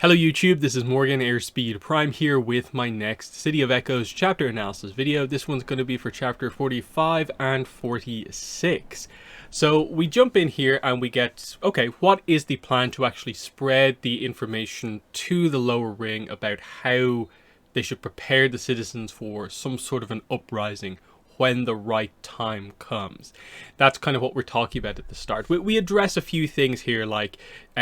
Hello YouTube, this is Morgan Airspeed Prime here with my next City of Echoes chapter analysis video. This one's going to be for chapter 45 and 46. So we jump in here and we get, okay, what is the plan to actually spread the information to the lower ring about how they should prepare the citizens for some sort of an uprising when the right time comes. That's kind of what we're talking about at the start. We address a few things here, like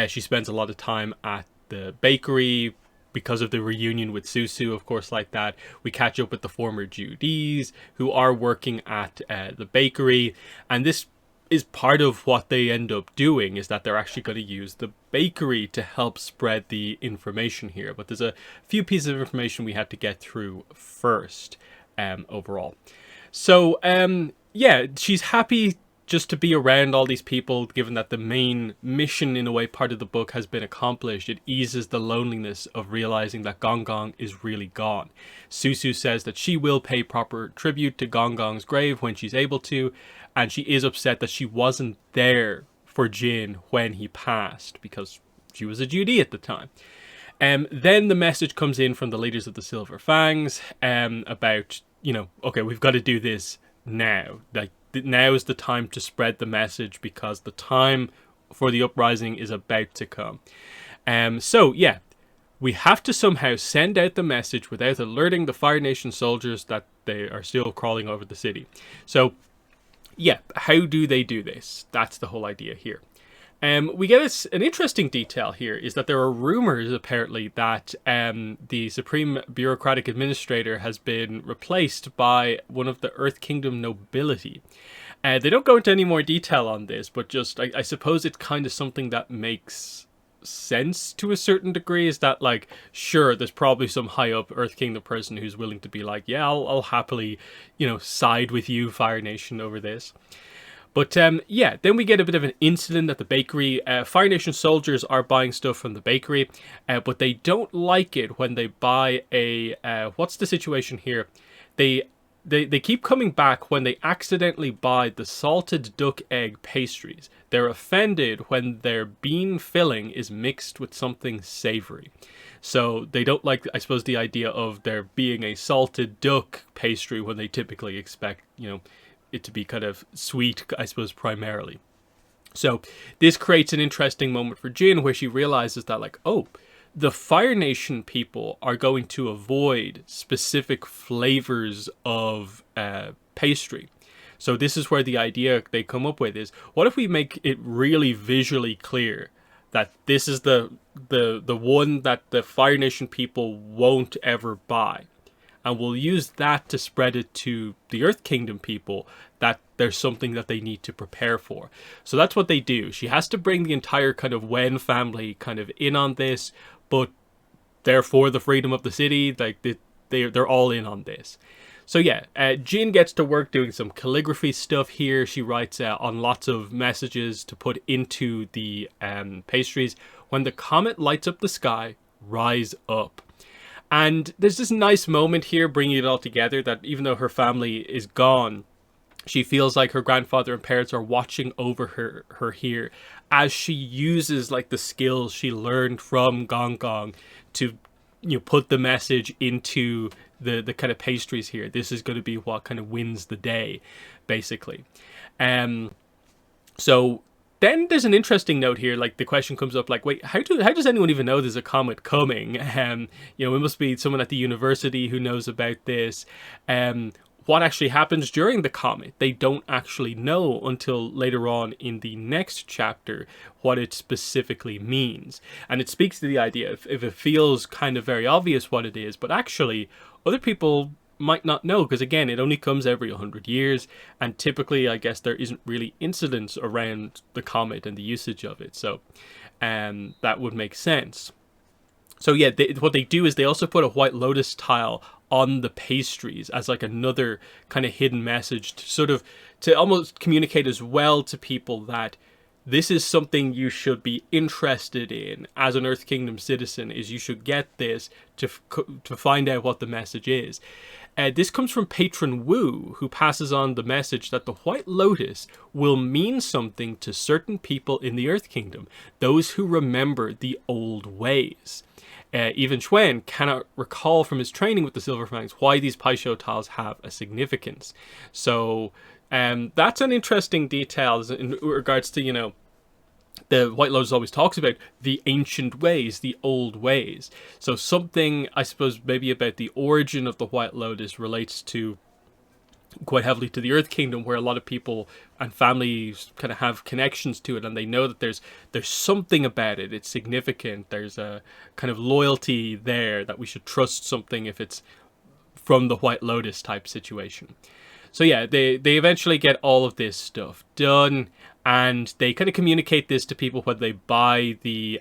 she spends a lot of time at the bakery because of the reunion with Susu, of course, like that. We catch up with the former Judies who are working at the bakery, and this is part of what they end up doing, is that they're actually going to use the bakery to help spread the information here. But there's a few pieces of information we have to get through first overall. So yeah, she's happy just to be around all these people, given that the main mission, in a way, part of the book has been accomplished. It eases the loneliness of realizing that Gong Gong is really gone. Susu says that she will pay proper tribute to Gong Gong's grave when she's able to, and she is upset that she wasn't there for Jin when he passed, because she was a Judy at the time. Then the message comes in from the leaders of the Silver Fangs about, you know, okay, we've got to do this now. Like, now is the time to spread the message because the time for the uprising is about to come. So yeah, we have to somehow send out the message without alerting the Fire Nation soldiers that they are still crawling over the city. So yeah, how do they do this? That's the whole idea here. We get an interesting detail here, is that there are rumors, apparently, that the Supreme Bureaucratic Administrator has been replaced by one of the Earth Kingdom nobility. They don't go into any more detail on this, but just, I suppose it's kind of something that makes sense to a certain degree, is that, like, sure, there's probably some high up Earth Kingdom person who's willing to be like, yeah, I'll happily, you know, side with you, Fire Nation, over this. But yeah, then we get a bit of an incident at the bakery. Fire Nation soldiers are buying stuff from the bakery, but they don't like it when they buy a... what's the situation here? They keep coming back when they accidentally buy the salted duck egg pastries. They're offended when their bean filling is mixed with something savory. So they don't like, I suppose, the idea of there being a salted duck pastry when they typically expect, you know, it to be kind of sweet, I suppose, primarily. So this creates an interesting moment for Jin, where she realizes that, like, oh, the Fire Nation people are going to avoid specific flavors of pastry. So this is where the idea they come up with is, what if we make it really visually clear that this is the one that the Fire Nation people won't ever buy? And we'll use that to spread it to the Earth Kingdom people, that there's something that they need to prepare for. So that's what they do. She has to bring the entire kind of Wen family kind of in on this, but they're for the freedom of the city. Like, they're all in on this. So yeah, Jin gets to work doing some calligraphy stuff here. She writes on lots of messages to put into the pastries. When the comet lights up the sky, rise up. And there's this nice moment here bringing it all together, that even though her family is gone, she feels like her grandfather and parents are watching over her here as she uses, like, the skills she learned from Gong Gong to, you know, put the message into the kind of pastries here. This is going to be what kind of wins the day, basically. So then there's an interesting note here, like the question comes up, like, wait, how does anyone even know there's a comet coming? You know, it must be someone at the university who knows about this. What actually happens during the comet? They don't actually know until later on in the next chapter what it specifically means. And it speaks to the idea, if it feels kind of very obvious what it is, but actually other people might not know, because again, it only comes every 100 years, and typically, I guess, there isn't really incidents around the comet and the usage of it, so that would make sense. So yeah, what they do is they also put a White Lotus tile on the pastries as, like, another kind of hidden message to sort of, to almost communicate as well to people that this is something you should be interested in as an Earth Kingdom citizen, is you should get this to find out what the message is. This comes from Patron Wu, who passes on the message that the White Lotus will mean something to certain people in the Earth Kingdom, those who remember the old ways. Even Xuan cannot recall from his training with the Silver Fangs why these Paisho tiles have a significance. So that's an interesting detail in regards to, you know, the White Lotus always talks about the ancient ways, the old ways. So something, I suppose, maybe about the origin of the White Lotus relates to quite heavily to the Earth Kingdom, where a lot of people and families kind of have connections to it, and they know that there's something about it. It's significant. There's a kind of loyalty there that we should trust something if it's from the White Lotus type situation. So yeah, they eventually get all of this stuff done, and they kind of communicate this to people when they buy the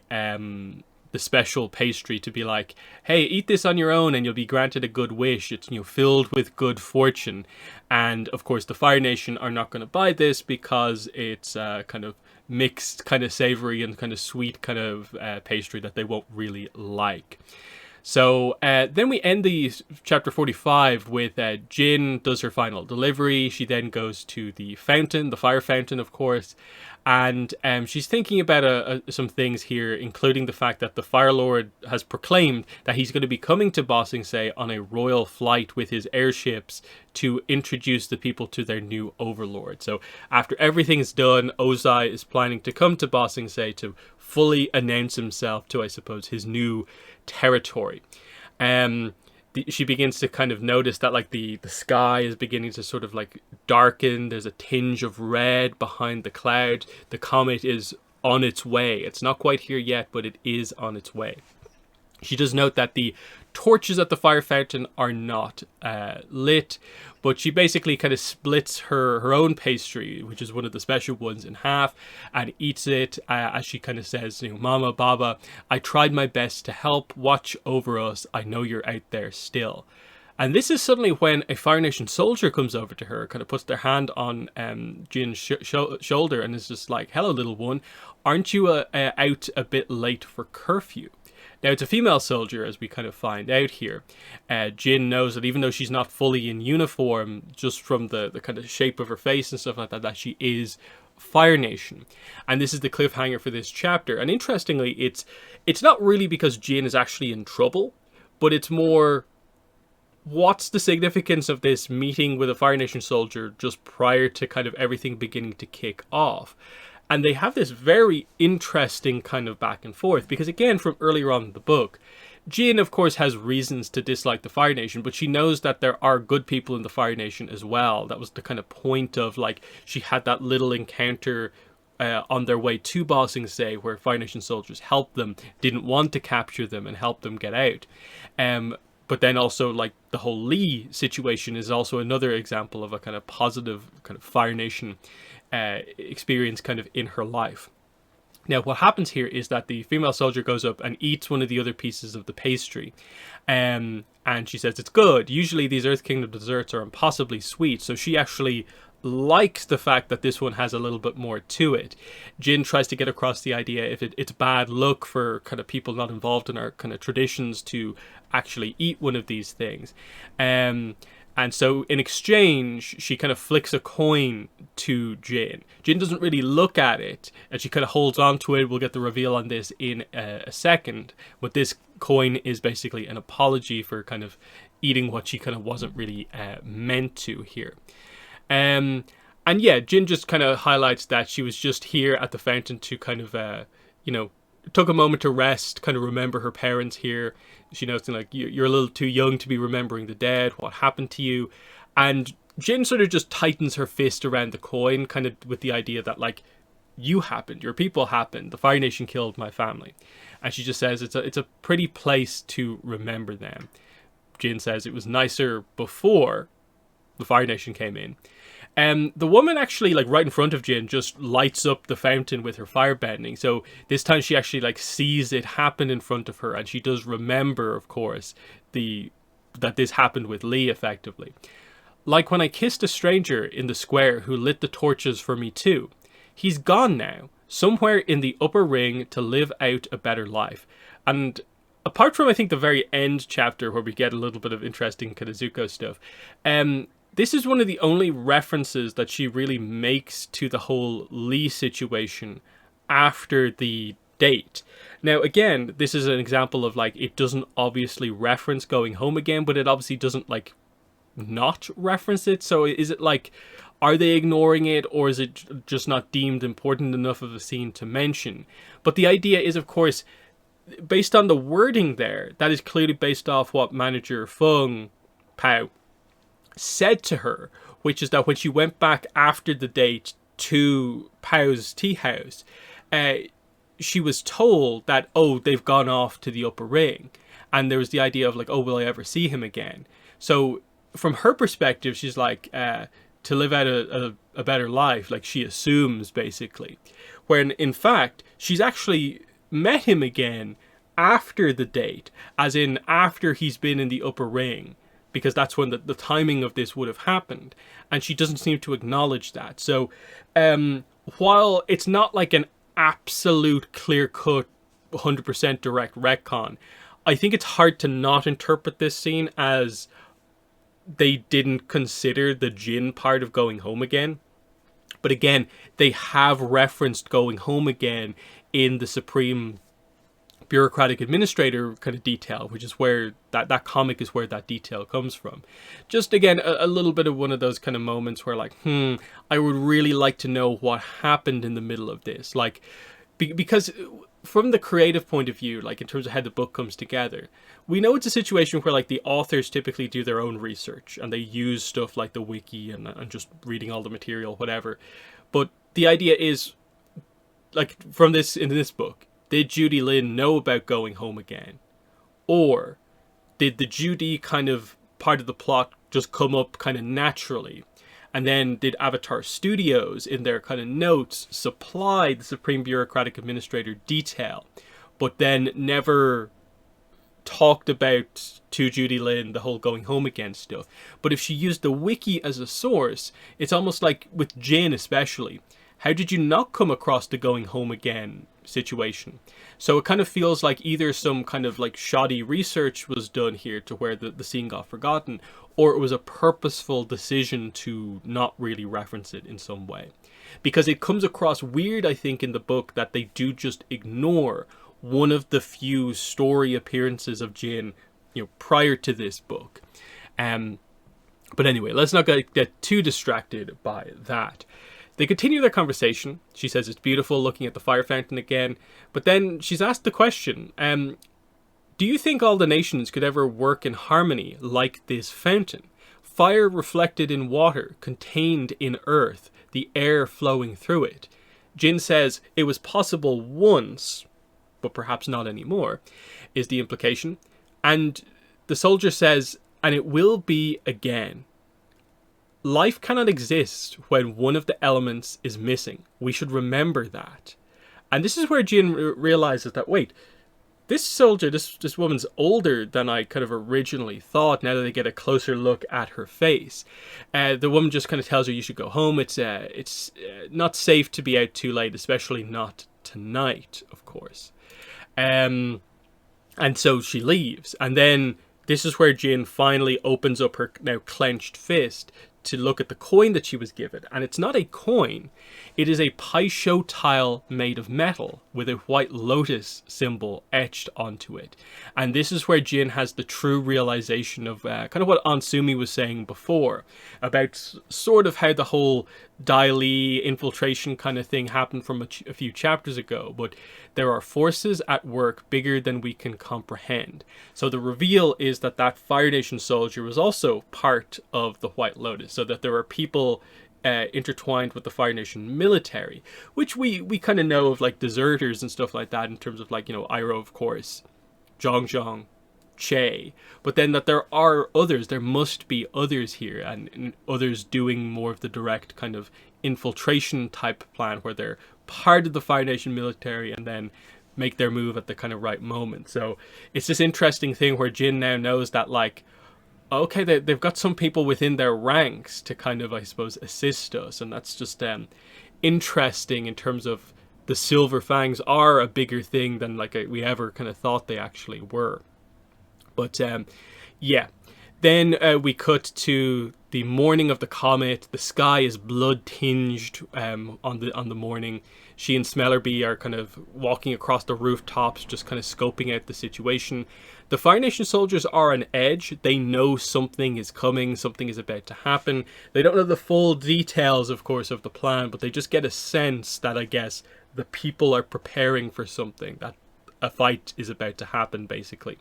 special pastry, to be like, hey, eat this on your own and you'll be granted a good wish. It's, you know, filled with good fortune. And of course the Fire Nation are not going to buy this because it's kind of mixed, kind of savory and kind of sweet kind of pastry that they won't really like. So then we end the chapter 45 with Jin does her final delivery. She then goes to the fountain, the fire fountain, of course, and she's thinking about some things here, including the fact that the Fire Lord has proclaimed that he's going to be coming to Ba Sing Se on a royal flight with his airships to introduce the people to their new overlord. So after everything's done, Ozai is planning to come to Ba Sing Se to fully announce himself to, I suppose, his new territory. She begins to kind of notice that like the sky is beginning to sort of like darken. There's a tinge of red behind the cloud. The comet is on its way. It's not quite here yet, but it is on its way. She does note that the torches at the fire fountain are not lit, but she basically kind of splits her own pastry, which is one of the special ones, in half and eats it as she kind of says, you know, Mama, Baba, I tried my best to help watch over us. I know you're out there still. And this is suddenly when a Fire Nation soldier comes over to her, kind of puts their hand on Jin's shoulder and is just like, hello, little one, aren't you out a bit late for curfew? Now, it's a female soldier, as we kind of find out here. Jin knows that even though she's not fully in uniform, just from the kind of shape of her face and stuff like that, that she is Fire Nation. And this is the cliffhanger for this chapter. And interestingly, it's not really because Jin is actually in trouble, but it's more, what's the significance of this meeting with a Fire Nation soldier just prior to kind of everything beginning to kick off? And they have this very interesting kind of back and forth, because again, from earlier on in the book, Jin, of course, has reasons to dislike the Fire Nation, but she knows that there are good people in the Fire Nation as well. That was the kind of point of, like, she had that little encounter on their way to Ba Sing Se, where Fire Nation soldiers helped them, didn't want to capture them and help them get out. But then also, like, the whole Lee situation is also another example of a kind of positive kind of Fire Nation experience kind of in her life. Now, what happens here is that the female soldier goes up and eats one of the other pieces of the pastry. And she says it's good. Usually these Earth Kingdom desserts are impossibly sweet, so she actually likes the fact that this one has a little bit more to it. Jin tries to get across the idea if it's bad luck for kind of people not involved in our kind of traditions to actually eat one of these things. And so in exchange, she kind of flicks a coin to Jin. Jin doesn't really look at it, and she kind of holds on to it. We'll get the reveal on this in a second. But this coin is basically an apology for kind of eating what she kind of wasn't really meant to here. And yeah, Jin just kind of highlights that she was just here at the fountain to kind of, you know, took a moment to rest, kind of remember her parents here. She knows, like, you're a little too young to be remembering the dead. What happened to you? And Jin sort of just tightens her fist around the coin, kind of with the idea that, like, you happened, your people happened, the Fire Nation killed my family. And she just says it's a pretty place to remember them. Jin says it was nicer before the Fire Nation came in. The woman actually, like, right in front of Jin, just lights up the fountain with her fire bending. So this time she actually, like, sees it happen in front of her, and she does remember, of course, that this happened with Lee, effectively. Like when I kissed a stranger in the square who lit the torches for me too. He's gone now, somewhere in the upper ring to live out a better life. And apart from I think the very end chapter where we get a little bit of interesting kind of Zuko stuff, this is one of the only references that she really makes to the whole Lee situation after the date. Now, again, this is an example of like it doesn't obviously reference going home again, but it obviously doesn't like not reference it. So is it like, are they ignoring it, or is it just not deemed important enough of a scene to mention? But the idea is, of course, based on the wording there, that is clearly based off what manager Fung Pao said to her, which is that when she went back after the date to Pao's tea house, she was told that, oh, they've gone off to the upper ring. And there was the idea of like, oh, will I ever see him again? So from her perspective, she's like, to live out a better life, like she assumes basically. When in fact, she's actually met him again after the date, as in after he's been in the upper ring, because that's when the timing of this would have happened. And she doesn't seem to acknowledge that. So while it's not like an absolute clear-cut 100% direct retcon, I think it's hard to not interpret this scene as they didn't consider the Jin part of going home again. But again, they have referenced going home again in the Supreme Bureaucratic Administrator kind of detail, which is where that comic is where that detail comes from. Just again, a little bit of one of those kind of moments where like, I would really like to know what happened in the middle of this. Like, because from the creative point of view, like in terms of how the book comes together, we know it's a situation where like the authors typically do their own research and they use stuff like the wiki and just reading all the material, whatever. But the idea is, like from this, in this book, did Judy Lin know about going home again? Or did the Judy kind of part of the plot just come up kind of naturally? And then did Avatar Studios, in their kind of notes, supply the Supreme Bureaucratic Administrator detail, but then never talked about to Judy Lin the whole going home again stuff? But if she used the wiki as a source, it's almost like with Jin especially, how did you not come across the going home again situation? So it kind of feels like either some kind of like shoddy research was done here to where the scene got forgotten, or it was a purposeful decision to not really reference it in some way. Because it comes across weird, I think, in the book that they do just ignore one of the few story appearances of Jin, prior to this book. But anyway, let's not get too distracted by that. They continue their conversation. She says it's beautiful looking at the fire fountain again. But then she's asked the question, do you think all the nations could ever work in harmony like this fountain? Fire reflected in water, contained in earth, the air flowing through it. Jin says it was possible once, but perhaps not anymore, is the implication. And the soldier says, and it will be again. Life cannot exist when one of the elements is missing. We should remember that. And this is where Jin realizes that, wait, this soldier, this woman's older than I kind of originally thought, now that they get a closer look at her face. The woman just kind of tells her you should go home. It's not safe to be out too late, especially not tonight, of course. And so she leaves. And then this is where Jin finally opens up her now clenched fist to look at the coin that she was given. And it's not a coin, it is a Pai Sho tile made of metal with a white lotus symbol etched onto it. And this is where Jin has the true realization of kind of what Ansumi was saying before about sort of how the whole Dai Li infiltration kind of thing happened from a few chapters ago. But there are forces at work bigger than we can comprehend. So the reveal is that Fire Nation soldier was also part of the White Lotus, so that there are people intertwined with the Fire Nation military, which we kind of know of, like deserters and stuff like that, in terms of like, Iroh, of course, Zhong, Che, but then that there are others, there must be others here, and others doing more of the direct kind of infiltration type plan where they're part of the Fire Nation military and then make their move at the kind of right moment. So it's this interesting thing where Jin now knows that, like, okay, they've got some people within their ranks to kind of, I suppose, assist us, and that's just interesting in terms of the Silver Fangs are a bigger thing than like we ever kind of thought they actually were. But yeah, then we cut to the morning of the comet. The sky is blood tinged on the morning. She and Smellerbee are kind of walking across the rooftops, just kind of scoping out the situation. The Fire Nation soldiers are on edge. They know something is coming, something is about to happen. They don't know the full details, of course, of the plan, but they just get a sense that, I guess, the people are preparing for something, that a fight is about to happen, basically.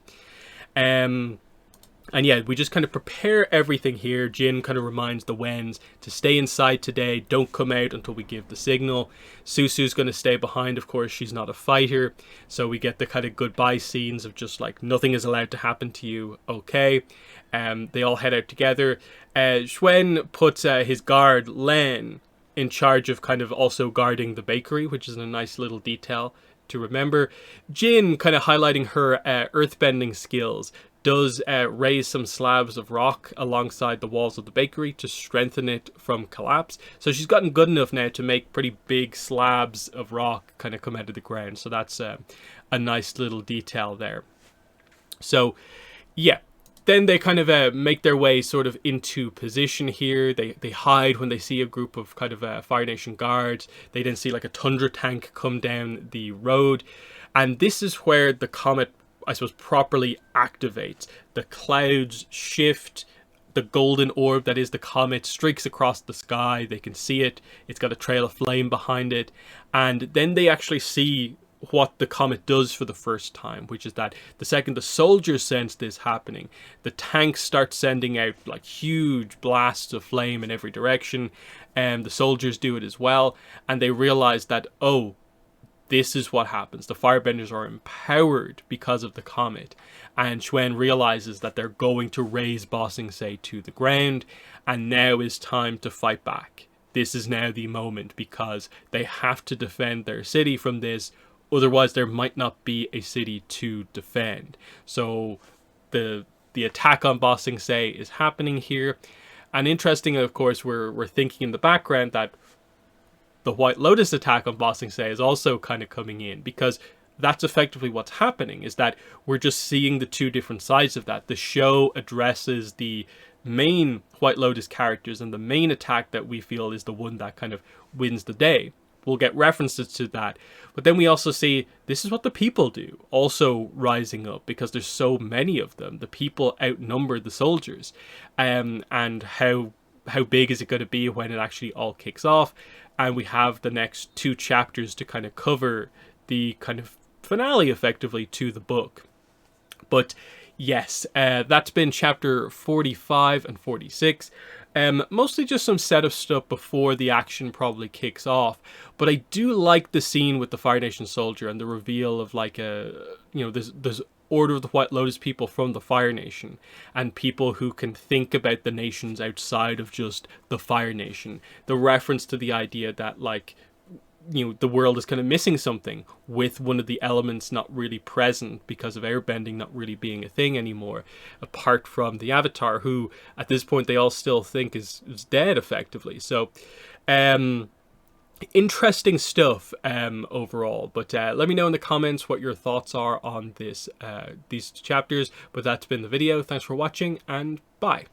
And yeah, we just kind of prepare everything here. Jin kind of reminds the Wens to stay inside today. Don't come out until we give the signal. Susu's going to stay behind, of course. She's not a fighter. So we get the kind of goodbye scenes of just like, nothing is allowed to happen to you. Okay. They all head out together. Schwen puts his guard, Len, in charge of kind of also guarding the bakery, which is a nice little detail to remember. Jin kind of highlighting her earthbending skills. Does raise some slabs of rock alongside the walls of the bakery to strengthen it from collapse. So she's gotten good enough now to make pretty big slabs of rock kind of come out of the ground. So that's a nice little detail there. So yeah, then they kind of make their way sort of into position here. They hide when they see a group of kind of Fire Nation guards. They then see like a Tundra tank come down the road. And this is where the comet, I suppose, properly activates. The clouds shift, the golden orb that is the comet streaks across the sky. They can see it. It's got a trail of flame behind it. And then they actually see what the comet does for the first time, which is that the second the soldiers sense this happening, the tanks start sending out like huge blasts of flame in every direction. And the soldiers do it as well. And they realize that, oh, this is what happens. The firebenders are empowered because of the comet. And Schwen realizes that they're going to raise Ba Sing Se to the ground. And now is time to fight back. This is now the moment because they have to defend their city from this. Otherwise, there might not be a city to defend. So the attack on Ba Sing Se is happening here. And interesting, of course, we're thinking in the background that the White Lotus attack on Ba Sing Se is also kind of coming in, because that's effectively what's happening, is that we're just seeing the two different sides of that. The show addresses the main White Lotus characters, and the main attack that we feel is the one that kind of wins the day. We'll get references to that. But then we also see this is what the people do, also rising up, because there's so many of them. The people outnumber the soldiers. And how big is it going to be when it actually all kicks off? And we have the next 2 chapters to kind of cover the kind of finale, effectively, to the book. But yes, that's been chapter 45 and 46. Mostly just some setup stuff before the action probably kicks off. But I do like the scene with the Fire Nation soldier and the reveal of like there's Order of the White Lotus people from the Fire Nation, and people who can think about the nations outside of just the Fire Nation. The reference to the idea that, like, the world is kind of missing something, with one of the elements not really present because of airbending not really being a thing anymore, apart from the Avatar, who at this point they all still think is dead, effectively. So interesting stuff overall. But let me know in the comments what your thoughts are on these chapters. But that's been the video. Thanks for watching, and bye.